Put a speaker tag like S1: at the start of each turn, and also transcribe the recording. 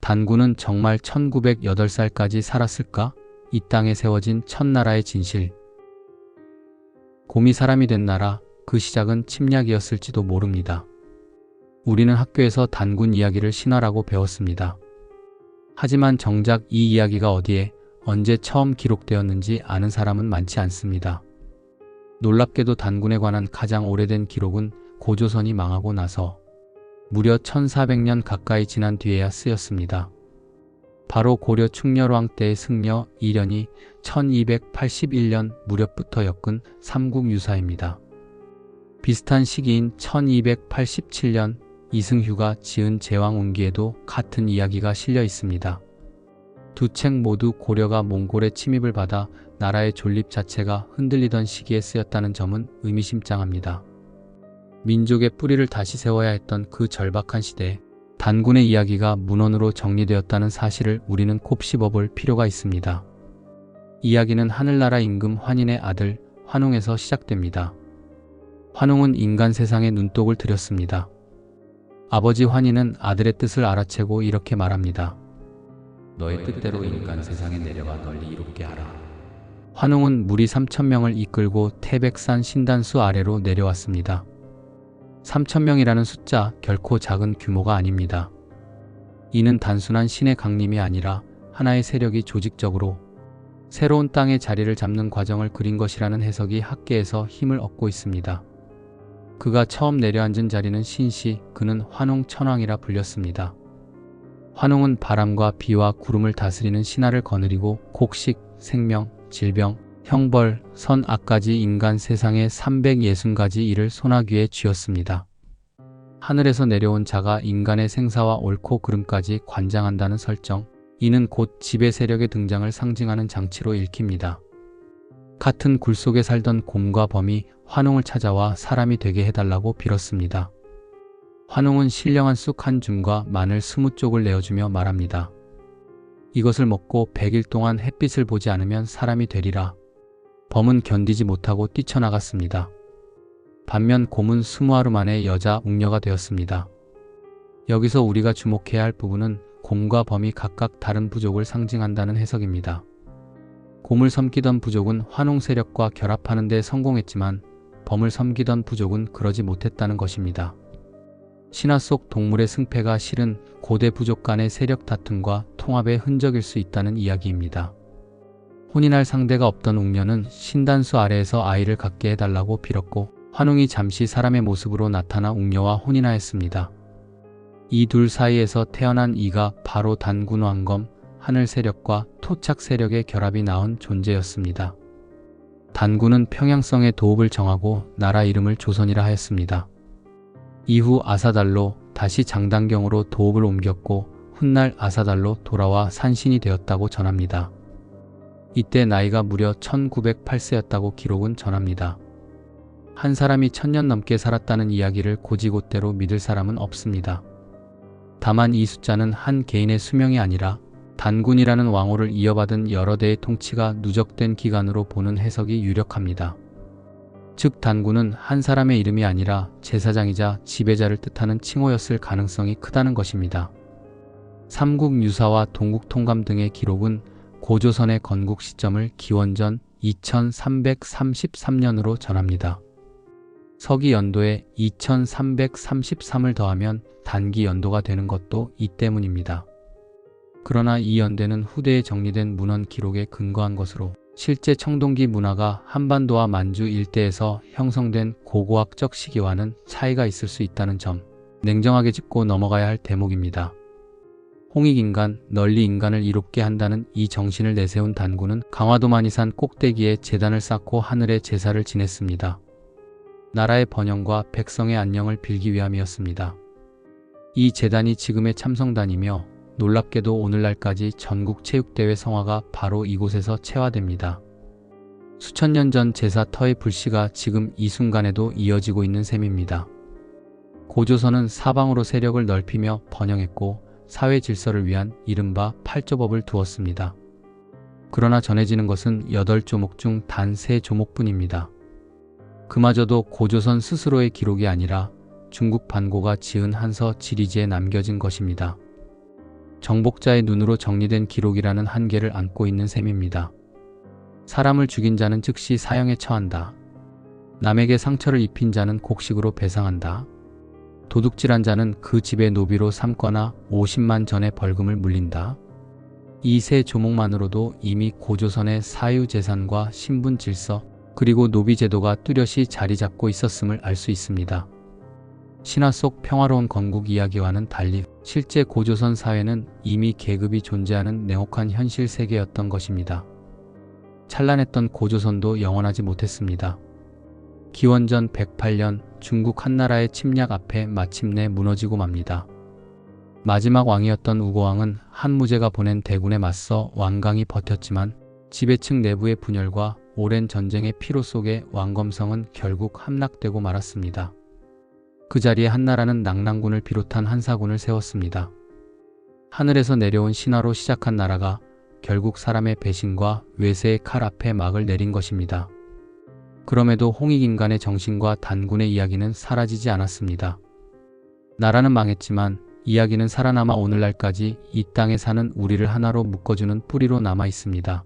S1: 단군은 정말 1908살까지 살았을까? 이 땅에 세워진 첫나라의 진실. 곰이 사람이 된 나라, 그 시작은 침략이었을지도 모릅니다. 우리는 학교에서 단군 이야기를 신화라고 배웠습니다. 하지만 정작 이 이야기가 어디에, 언제 처음 기록되었는지 아는 사람은 많지 않습니다. 놀랍게도 단군에 관한 가장 오래된 기록은 고조선이 망하고 나서 무려 1400년 가까이 지난 뒤에야 쓰였습니다. 바로 고려 충렬왕 때의 승려 이련이 1281년 무렵부터 엮은 삼국유사입니다. 비슷한 시기인 1287년 이승휴가 지은 제왕운기에도 같은 이야기가 실려 있습니다. 두 책 모두 고려가 몽골의 침입을 받아 나라의 존립 자체가 흔들리던 시기에 쓰였다는 점은 의미심장합니다. 민족의 뿌리를 다시 세워야 했던 그 절박한 시대에 단군의 이야기가 문헌으로 정리되었다는 사실을 우리는 곱씹어볼 필요가 있습니다. 이야기는 하늘나라 임금 환인의 아들 환웅에서 시작됩니다. 환웅은 인간 세상에 눈독을 들였습니다. 아버지 환인은 아들의 뜻을 알아채고 이렇게 말합니다. 너의 뜻대로 인간 세상에 내려가 널리 이롭게 하라. 환웅은 무리 3000명을 이끌고 태백산 신단수 아래로 내려왔습니다. 3000명이라는 숫자 결코 작은 규모가 아닙니다. 이는 단순한 신의 강림이 아니라 하나의 세력이 조직적으로 새로운 땅의 자리를 잡는 과정을 그린 것이라는 해석이 학계에서 힘을 얻고 있습니다. 그가 처음 내려앉은 자리는 신시, 그는 환웅 천왕이라 불렸습니다. 환웅은 바람과 비와 구름을 다스리는 신하를 거느리고 곡식, 생명, 질병, 형벌, 선악까지 인간 세상의 360가지 일을 소나귀에 쥐었습니다. 하늘에서 내려온 자가 인간의 생사와 옳고 그름까지 관장한다는 설정, 이는 곧 지배 세력의 등장을 상징하는 장치로 읽힙니다. 같은 굴 속에 살던 곰과 범이 환웅을 찾아와 사람이 되게 해달라고 빌었습니다. 환웅은 신령한 쑥 한 줌과 마늘 20쪽을 내어주며 말합니다. 이것을 먹고 100일 동안 햇빛을 보지 않으면 사람이 되리라. 범은 견디지 못하고 뛰쳐나갔습니다. 반면 곰은 20하루 만에 여자 웅녀가 되었습니다. 여기서 우리가 주목해야 할 부분은 곰과 범이 각각 다른 부족을 상징한다는 해석입니다. 곰을 섬기던 부족은 환웅 세력과 결합하는 데 성공했지만 범을 섬기던 부족은 그러지 못했다는 것입니다. 신화 속 동물의 승패가 실은 고대 부족 간의 세력 다툼과 통합의 흔적일 수 있다는 이야기입니다. 혼인할 상대가 없던 웅녀는 신단수 아래에서 아이를 갖게 해달라고 빌었고 환웅이 잠시 사람의 모습으로 나타나 웅녀와 혼인하였습니다. 이 둘 사이에서 태어난 이가 바로 단군 왕검, 하늘 세력과 토착 세력의 결합이 낳은 존재였습니다. 단군은 평양성의 도읍을 정하고 나라 이름을 조선이라 하였습니다. 이후 아사달로 다시 장단경으로 도읍을 옮겼고 훗날 아사달로 돌아와 산신이 되었다고 전합니다. 이때 나이가 무려 1908세였다고 기록은 전합니다. 한 사람이 1000년 넘게 살았다는 이야기를 고지곳대로 믿을 사람은 없습니다. 다만 이 숫자는 한 개인의 수명이 아니라 단군이라는 왕호를 이어받은 여러 대의 통치가 누적된 기간으로 보는 해석이 유력합니다. 즉 단군은 한 사람의 이름이 아니라 제사장이자 지배자를 뜻하는 칭호였을 가능성이 크다는 것입니다. 삼국유사와 동국통감 등의 기록은 고조선의 건국 시점을 기원전 2333년으로 전합니다. 서기 연도에 2333을 더하면 단기 연도가 되는 것도 이 때문입니다. 그러나 이 연대는 후대에 정리된 문헌 기록에 근거한 것으로 실제 청동기 문화가 한반도와 만주 일대에서 형성된 고고학적 시기와는 차이가 있을 수 있다는 점, 냉정하게 짚고 넘어가야 할 대목입니다. 홍익인간, 널리 인간을 이롭게 한다는 이 정신을 내세운 단군은 강화도 만이산 꼭대기에 제단을 쌓고 하늘에 제사를 지냈습니다. 나라의 번영과 백성의 안녕을 빌기 위함이었습니다. 이 제단이 지금의 참성단이며 놀랍게도 오늘날까지 전국체육대회 성화가 바로 이곳에서 체화됩니다. 수천 년 전 제사터의 불씨가 지금 이 순간에도 이어지고 있는 셈입니다. 고조선은 사방으로 세력을 넓히며 번영했고 사회 질서를 위한 이른바 팔조법을 두었습니다. 그러나 전해지는 것은 8조목 중 단 3조목뿐입니다. 그마저도 고조선 스스로의 기록이 아니라 중국 반고가 지은 한서 지리지에 남겨진 것입니다. 정복자의 눈으로 정리된 기록이라는 한계를 안고 있는 셈입니다. 사람을 죽인 자는 즉시 사형에 처한다. 남에게 상처를 입힌 자는 곡식으로 배상한다. 도둑질한 자는 그 집의 노비로 삼거나 50만 전의 벌금을 물린다. 이 세 조목만으로도 이미 고조선의 사유재산과 신분 질서 그리고 노비 제도가 뚜렷이 자리 잡고 있었음을 알 수 있습니다. 신화 속 평화로운 건국 이야기와는 달리 실제 고조선 사회는 이미 계급이 존재하는 냉혹한 현실 세계였던 것입니다. 찬란했던 고조선도 영원하지 못했습니다. 기원전 108년 중국 한나라의 침략 앞에 마침내 무너지고 맙니다. 마지막 왕이었던 우고왕은 한무제가 보낸 대군에 맞서 완강히 버텼지만 지배층 내부의 분열과 오랜 전쟁의 피로 속에 왕검성은 결국 함락되고 말았습니다. 그 자리에 한나라는 낙랑군을 비롯한 한사군을 세웠습니다. 하늘에서 내려온 신화로 시작한 나라가 결국 사람의 배신과 외세의 칼 앞에 막을 내린 것입니다. 그럼에도 홍익인간의 정신과 단군의 이야기는 사라지지 않았습니다. 나라는 망했지만 이야기는 살아남아 오늘날까지 이 땅에 사는 우리를 하나로 묶어주는 뿌리로 남아 있습니다.